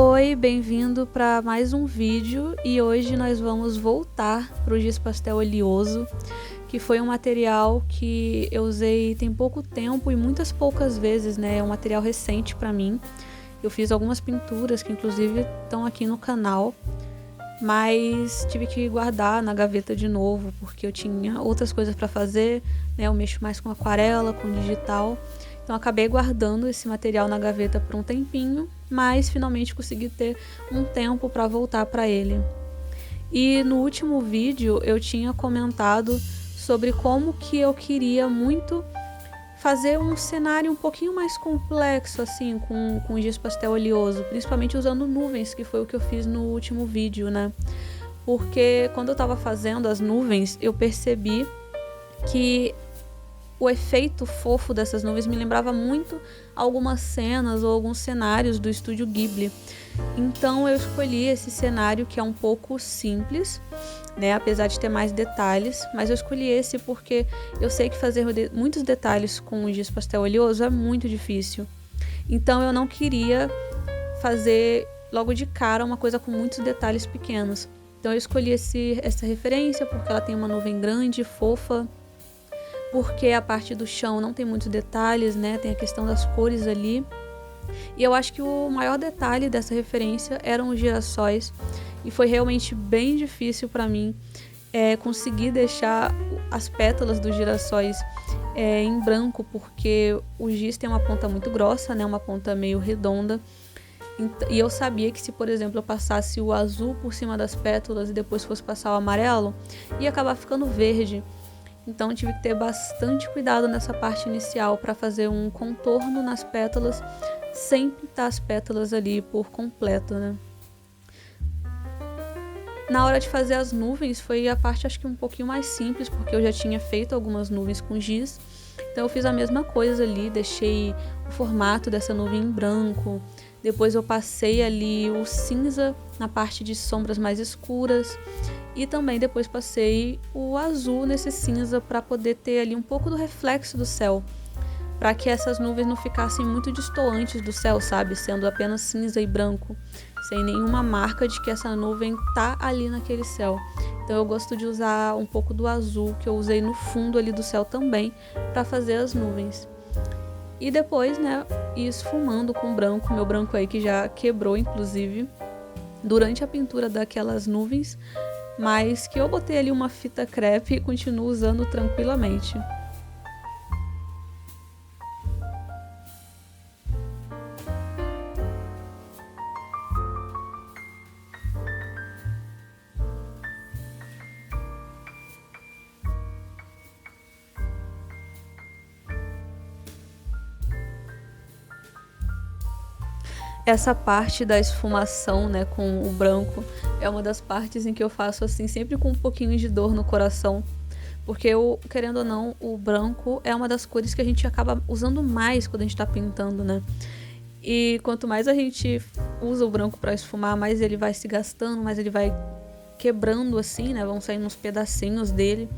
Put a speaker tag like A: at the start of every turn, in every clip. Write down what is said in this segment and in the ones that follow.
A: Oi, bem-vindo para mais um vídeo e hoje nós vamos voltar para o giz pastel oleoso, que foi um material que eu usei tem pouco tempo e muitas poucas vezes, né? É um material recente para mim. Eu fiz algumas pinturas que inclusive estão aqui no canal, mas tive que guardar na gaveta de novo porque eu tinha outras coisas para fazer, né? Eu mexo mais com aquarela, com digital. Então acabei guardando esse material na gaveta por um tempinho, mas finalmente consegui ter um tempo para voltar para ele. E no último vídeo eu tinha comentado sobre como que eu queria muito fazer um cenário um pouquinho mais complexo assim com giz pastel oleoso, principalmente usando nuvens, que foi o que eu fiz no último vídeo, né? Porque quando eu estava fazendo as nuvens, eu percebi que o efeito fofo dessas nuvens me lembrava muito algumas cenas ou alguns cenários do estúdio Ghibli. Então eu escolhi esse cenário que é um pouco simples, né, apesar de ter mais detalhes, mas eu escolhi esse porque eu sei que fazer muitos detalhes com o giz pastel oleoso é muito difícil. Então eu não queria fazer logo de cara uma coisa com muitos detalhes pequenos. Então eu escolhi essa referência porque ela tem uma nuvem grande, fofa, porque a parte do chão não tem muitos detalhes, né? Tem a questão das cores ali. E eu acho que o maior detalhe dessa referência eram os girassóis. E foi realmente bem difícil para mim conseguir deixar as pétalas dos girassóis em branco, porque o giz tem uma ponta muito grossa, né? Uma ponta meio redonda. E eu sabia que se, por exemplo, eu passasse o azul por cima das pétalas e depois fosse passar o amarelo, ia acabar ficando verde. Então tive que ter bastante cuidado nessa parte inicial para fazer um contorno nas pétalas sem pintar as pétalas ali por completo, né? Na hora de fazer as nuvens foi a parte acho que um pouquinho mais simples, porque eu já tinha feito algumas nuvens com giz. Então eu fiz a mesma coisa ali, deixei o formato dessa nuvem em branco. Depois eu passei ali o cinza na parte de sombras mais escuras. E também depois passei o azul nesse cinza para poder ter ali um pouco do reflexo do céu, para que essas nuvens não ficassem muito distantes do céu, sabe? Sendo apenas cinza e branco, sem nenhuma marca de que essa nuvem tá ali naquele céu. Então eu gosto de usar um pouco do azul que eu usei no fundo ali do céu também para fazer as nuvens. E depois, né, ir esfumando com branco, meu branco aí que já quebrou inclusive durante a pintura daquelas nuvens, mas que eu botei ali uma fita crepe e continuo usando tranquilamente. Essa parte da esfumação, né, com o branco, é uma das partes em que eu faço assim, sempre com um pouquinho de dor no coração. Porque, querendo ou não, o branco é uma das cores que a gente acaba usando mais quando a gente tá pintando, né? E quanto mais a gente usa o branco para esfumar, mais ele vai se gastando, mais ele vai quebrando assim, né? Vão saindo uns pedacinhos dele.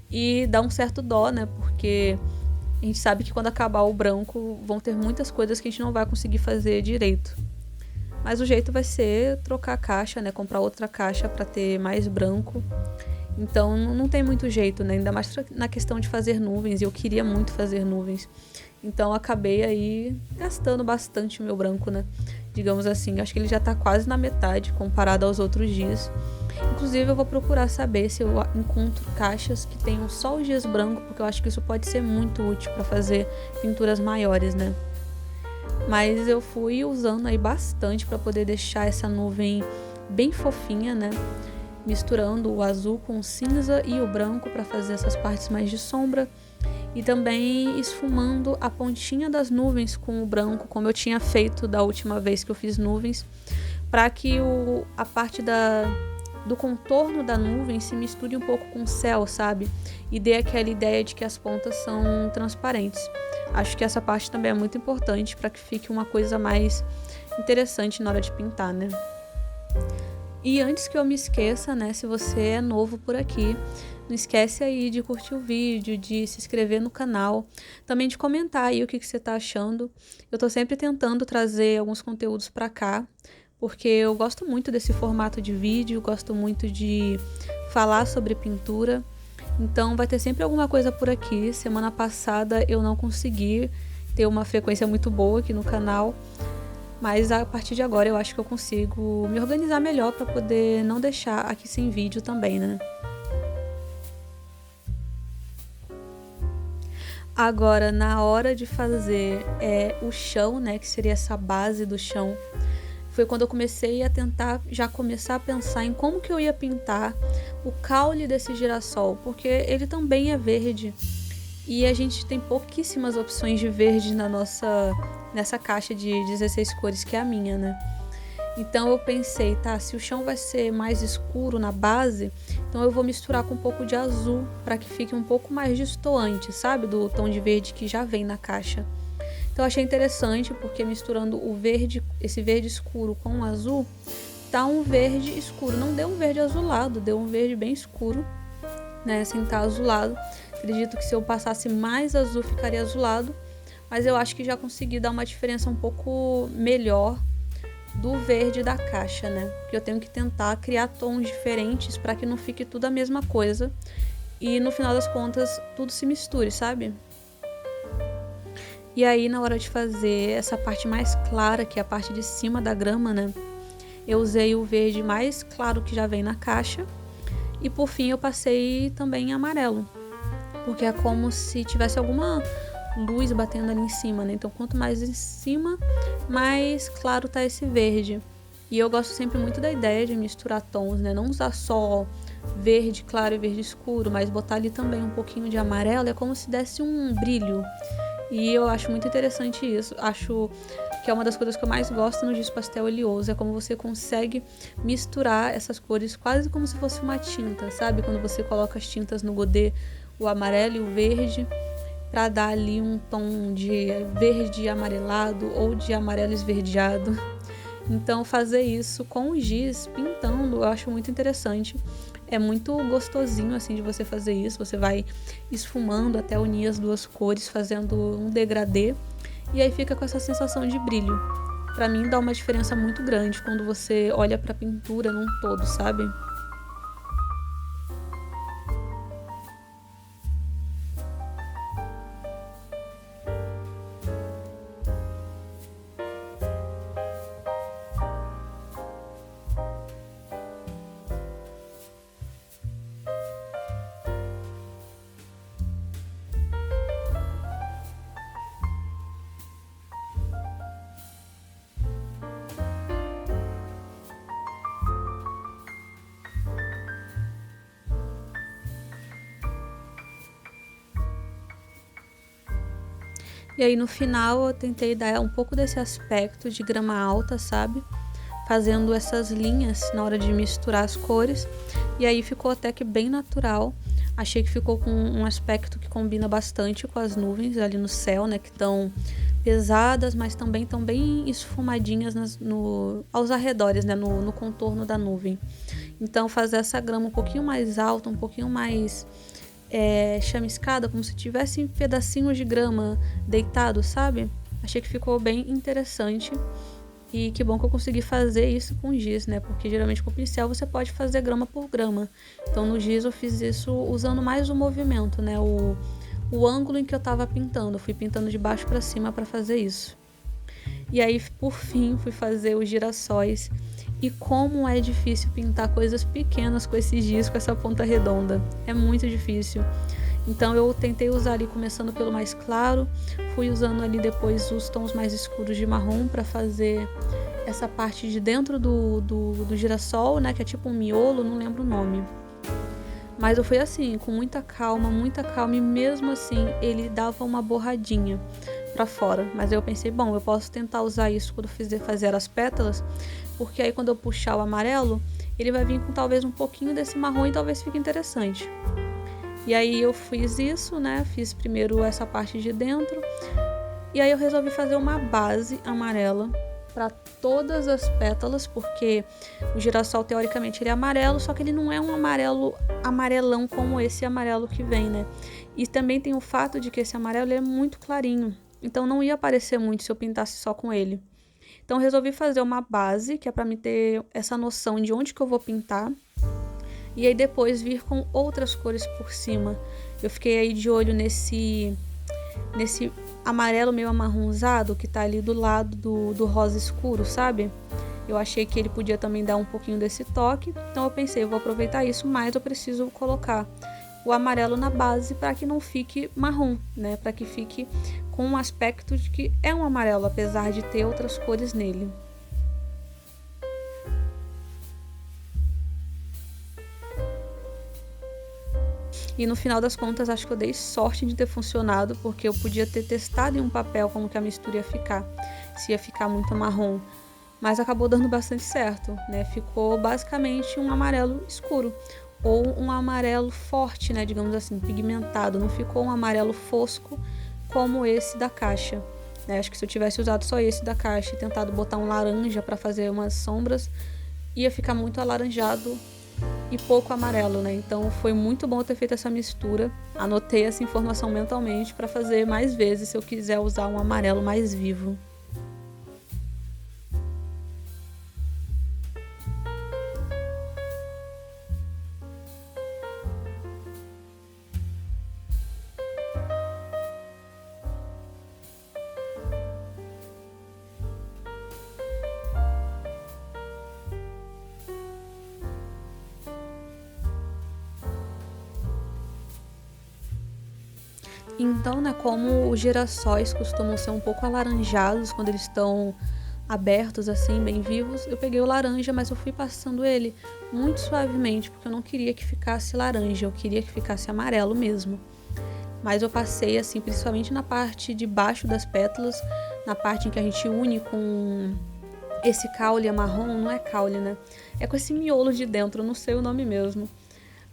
A: E dá um certo dó, né? Porque a gente sabe que quando acabar o branco, vão ter muitas coisas que a gente não vai conseguir fazer direito. Mas o jeito vai ser trocar a caixa, né? Comprar outra caixa para ter mais branco. Então não tem muito jeito, né? Ainda mais na questão de fazer nuvens. Eu queria muito fazer nuvens. Então acabei aí gastando bastante o meu branco, né? Digamos assim. Acho que ele já tá quase na metade comparado aos outros dias. Inclusive eu vou procurar saber se eu encontro caixas que tenham só o giz branco, porque eu acho que isso pode ser muito útil para fazer pinturas maiores, né? Mas eu fui usando aí bastante para poder deixar essa nuvem bem fofinha, né? Misturando o azul com o cinza e o branco para fazer essas partes mais de sombra. E também esfumando a pontinha das nuvens com o branco, como eu tinha feito da última vez que eu fiz nuvens, para que a parte do contorno da nuvem se misture um pouco com o céu, sabe? E dê aquela ideia de que as pontas são transparentes. Acho que essa parte também é muito importante para que fique uma coisa mais interessante na hora de pintar, né? E antes que eu me esqueça, né, se você é novo por aqui, não esquece aí de curtir o vídeo, de se inscrever no canal, também de comentar aí o que você tá achando. Eu tô sempre tentando trazer alguns conteúdos pra cá, porque eu gosto muito desse formato de vídeo, gosto muito de falar sobre pintura. Então vai ter sempre alguma coisa por aqui. Semana passada eu não consegui ter uma frequência muito boa aqui no canal, mas a partir de agora eu acho que eu consigo me organizar melhor para poder não deixar aqui sem vídeo também, né? Agora, na hora de fazer o chão, né, que seria essa base do chão, foi quando eu comecei a tentar já começar a pensar em como que eu ia pintar o caule desse girassol, porque ele também é verde e a gente tem pouquíssimas opções de verde nessa caixa de 16 cores que é a minha, né? Então eu pensei, tá, se o chão vai ser mais escuro na base, então eu vou misturar com um pouco de azul para que fique um pouco mais destoante, sabe, do tom de verde que já vem na caixa. Então eu achei interessante porque misturando o verde, esse verde escuro com o azul, tá um verde escuro. Não deu um verde azulado, deu um verde bem escuro, né, sem estar azulado. Acredito que se eu passasse mais azul ficaria azulado, mas eu acho que já consegui dar uma diferença um pouco melhor do verde da caixa, né? Porque eu tenho que tentar criar tons diferentes para que não fique tudo a mesma coisa e no final das contas tudo se misture, sabe? E aí na hora de fazer essa parte mais clara, que é a parte de cima da grama, né? Eu usei o verde mais claro que já vem na caixa e por fim eu passei também em amarelo, porque é como se tivesse alguma luz batendo ali em cima, né? Então quanto mais em cima, mais claro tá esse verde. E eu gosto sempre muito da ideia de misturar tons, né? Não usar só verde claro e verde escuro, mas botar ali também um pouquinho de amarelo, é como se desse um brilho. E eu acho muito interessante isso. Acho que é uma das coisas que eu mais gosto no giz pastel oleoso, é como você consegue misturar essas cores quase como se fosse uma tinta, sabe? Quando você coloca as tintas no godê, o amarelo e o verde, para dar ali um tom de verde amarelado ou de amarelo esverdeado. Então fazer isso com o giz, pintando, eu acho muito interessante. É muito gostosinho assim de você fazer isso. Você vai esfumando até unir as duas cores, fazendo um degradê. E aí fica com essa sensação de brilho. Para mim dá uma diferença muito grande quando você olha para a pintura num todo, sabe? E aí no final eu tentei dar um pouco desse aspecto de grama alta, sabe? Fazendo essas linhas na hora de misturar as cores. E aí ficou até que bem natural. Achei que ficou com um aspecto que combina bastante com as nuvens ali no céu, né? Que estão pesadas, mas também estão bem esfumadinhas aos arredores, né? No contorno da nuvem. Então fazer essa grama um pouquinho mais alta, um pouquinho mais chamiscada, como se tivesse pedacinhos de grama deitado, sabe? Achei que ficou bem interessante. E que bom que eu consegui fazer isso com giz, né? Porque geralmente com pincel você pode fazer grama por grama. Então no giz eu fiz isso usando mais o movimento, né? O ângulo em que eu tava pintando. Eu fui pintando de baixo para cima para fazer isso. E aí, por fim, fui fazer os girassóis. E como é difícil pintar coisas pequenas com esse giz, com essa ponta redonda. É muito difícil. Então eu tentei usar ali começando pelo mais claro, fui usando ali depois os tons mais escuros de marrom para fazer essa parte de dentro do girassol, né, que é tipo um miolo, não lembro o nome. Mas eu fui assim, com muita calma, e mesmo assim ele dava uma borradinha para fora. Mas eu pensei, bom, eu posso tentar usar isso quando fazer as pétalas, porque aí quando eu puxar o amarelo, ele vai vir com talvez um pouquinho desse marrom e talvez fique interessante. E aí eu fiz isso, né? Fiz primeiro essa parte de dentro. E aí eu resolvi fazer uma base amarela para todas as pétalas, porque o girassol teoricamente ele é amarelo, só que ele não é um amarelo amarelão como esse amarelo que vem, né? E também tem o fato de que esse amarelo é muito clarinho, então não ia aparecer muito se eu pintasse só com ele. Então, eu resolvi fazer uma base, que é para me ter essa noção de onde que eu vou pintar. E aí depois vir com outras cores por cima. Eu fiquei aí de olho nesse amarelo meio amarronzado que tá ali do lado do rosa escuro, sabe? Eu achei que ele podia também dar um pouquinho desse toque, então eu pensei, eu vou aproveitar isso, mas eu preciso colocar o amarelo na base para que não fique marrom, né? Para que fique com um aspecto de que é um amarelo, apesar de ter outras cores nele. E no final das contas, acho que eu dei sorte de ter funcionado, porque eu podia ter testado em um papel como que a mistura ia ficar, se ia ficar muito marrom. Mas acabou dando bastante certo, né? Ficou basicamente um amarelo escuro, ou um amarelo forte, né? Digamos assim, pigmentado. Não ficou um amarelo fosco como esse da caixa, né? Acho que se eu tivesse usado só esse da caixa e tentado botar um laranja para fazer umas sombras, ia ficar muito alaranjado e pouco amarelo, né? Então foi muito bom ter feito essa mistura. Anotei essa informação mentalmente para fazer mais vezes se eu quiser usar um amarelo mais vivo. Então, né, como os girassóis costumam ser um pouco alaranjados quando eles estão abertos assim, bem vivos, eu peguei o laranja, mas eu fui passando ele muito suavemente, porque eu não queria que ficasse laranja, eu queria que ficasse amarelo mesmo. Mas eu passei assim, principalmente na parte de baixo das pétalas, na parte em que a gente une com esse caule marrom, não é caule, né? É com esse miolo de dentro, eu não sei o nome mesmo.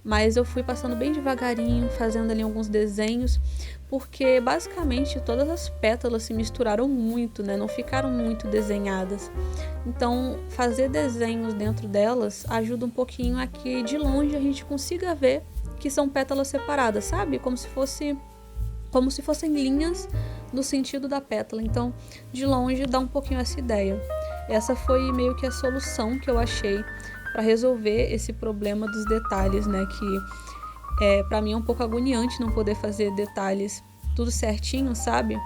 A: Mas eu fui passando bem devagarinho, fazendo ali alguns desenhos, porque basicamente todas as pétalas se misturaram muito, né? Não ficaram muito desenhadas. Então, fazer desenhos dentro delas ajuda um pouquinho a que de longe a gente consiga ver que são pétalas separadas, sabe? Como se fossem linhas no sentido da pétala. Então, de longe dá um pouquinho essa ideia. Essa foi meio que a solução que eu achei para resolver esse problema dos detalhes, né? Que para mim é um pouco agoniante não poder fazer detalhes tudo certinho, sabe?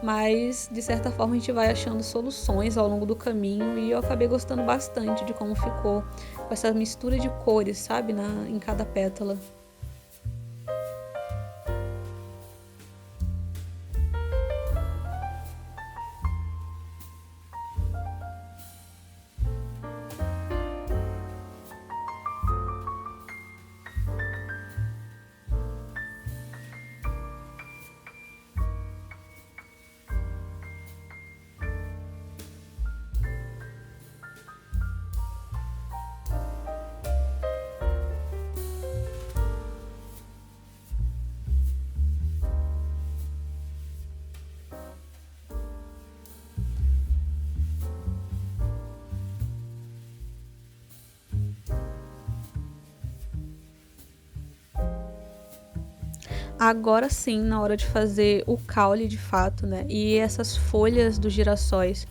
A: Mas de certa forma a gente vai achando soluções ao longo do caminho e eu acabei gostando bastante de como ficou com essa mistura de cores, sabe? Em cada pétala. Agora sim, na hora de fazer o caule de fato, né? E essas folhas dos girassóis,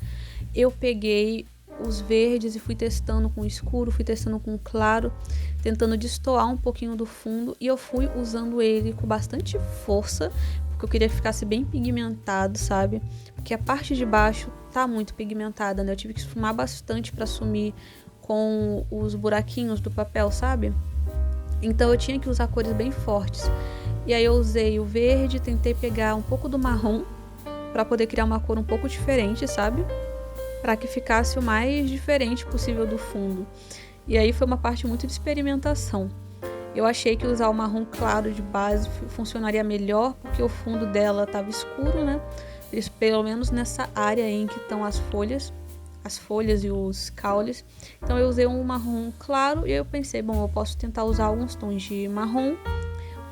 A: eu peguei os verdes e fui testando com o escuro, fui testando com o claro, tentando destoar um pouquinho do fundo e eu fui usando ele com bastante força, porque eu queria que ficasse bem pigmentado, sabe? Porque a parte de baixo tá muito pigmentada, né? Eu tive que esfumar bastante para sumir com os buraquinhos do papel, sabe? Então eu tinha que usar cores bem fortes. E aí eu usei o verde, tentei pegar um pouco do marrom para poder criar uma cor um pouco diferente, sabe? Para que ficasse o mais diferente possível do fundo. E aí foi uma parte muito de experimentação. Eu achei que usar o marrom claro de base funcionaria melhor, porque o fundo dela estava escuro, né? Pelo menos nessa área em que estão as folhas e os caules. Então eu usei um marrom claro e eu pensei, bom, eu posso tentar usar alguns tons de marrom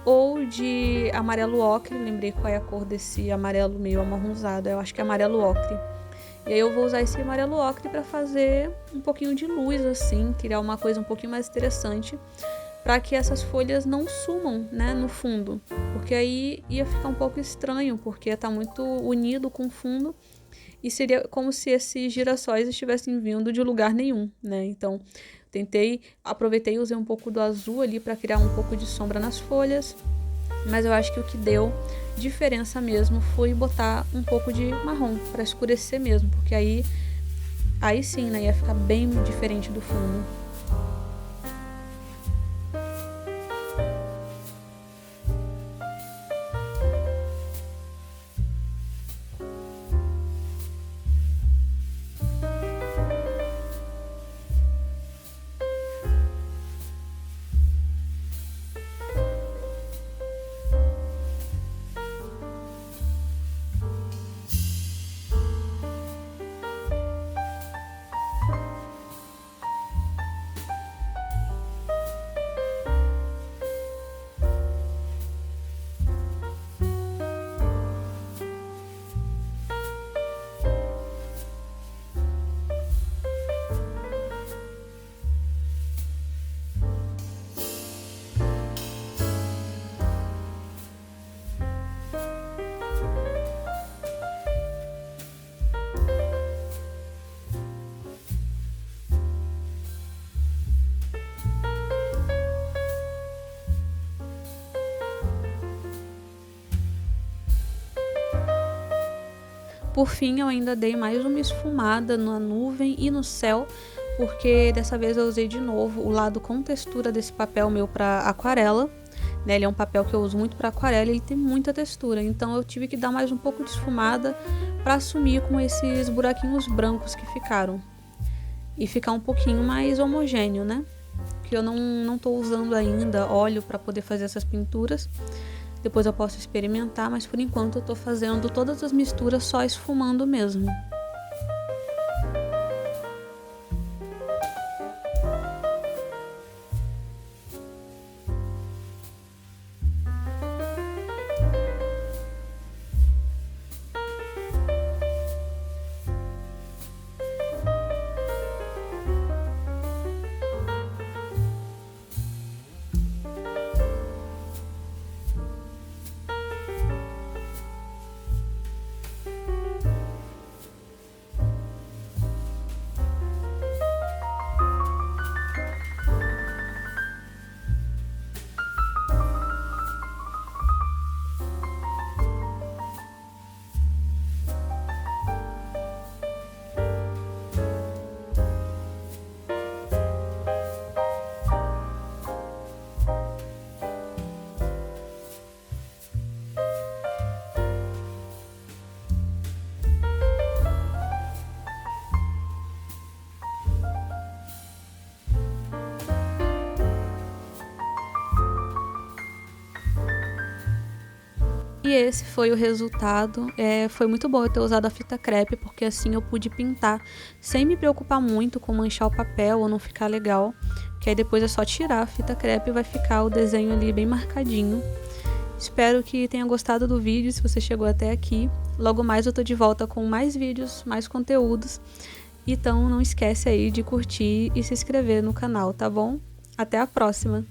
A: ou de amarelo ocre. Lembrei qual é a cor desse amarelo meio amarronzado, eu acho que é amarelo ocre. E aí eu vou usar esse amarelo ocre para fazer um pouquinho de luz assim, criar uma coisa um pouquinho mais interessante, para que essas folhas não sumam, né, no fundo, porque aí ia ficar um pouco estranho, porque tá muito unido com o fundo e seria como se esses girassóis estivessem vindo de lugar nenhum, né? Então, aproveitei e usei um pouco do azul ali para criar um pouco de sombra nas folhas, mas eu acho que o que deu diferença mesmo foi botar um pouco de marrom para escurecer mesmo, porque aí sim, né, ia ficar bem diferente do fundo. Por fim, eu ainda dei mais uma esfumada na nuvem e no céu, porque dessa vez eu usei de novo o lado com textura desse papel meu para aquarela, né? Ele é um papel que eu uso muito para aquarela e ele tem muita textura, então eu tive que dar mais um pouco de esfumada para assumir com esses buraquinhos brancos que ficaram e ficar um pouquinho mais homogêneo, né? Que eu não tô usando ainda óleo para poder fazer essas pinturas. Depois eu posso experimentar, mas por enquanto eu tô fazendo todas as misturas só esfumando mesmo. E esse foi o resultado. Foi muito bom eu ter usado a fita crepe, porque assim eu pude pintar sem me preocupar muito com manchar o papel ou não ficar legal. Que aí depois é só tirar a fita crepe e vai ficar o desenho ali bem marcadinho. Espero que tenha gostado do vídeo, se você chegou até aqui. Logo mais eu tô de volta com mais vídeos, mais conteúdos. Então não esquece aí de curtir e se inscrever no canal, tá bom? Até a próxima!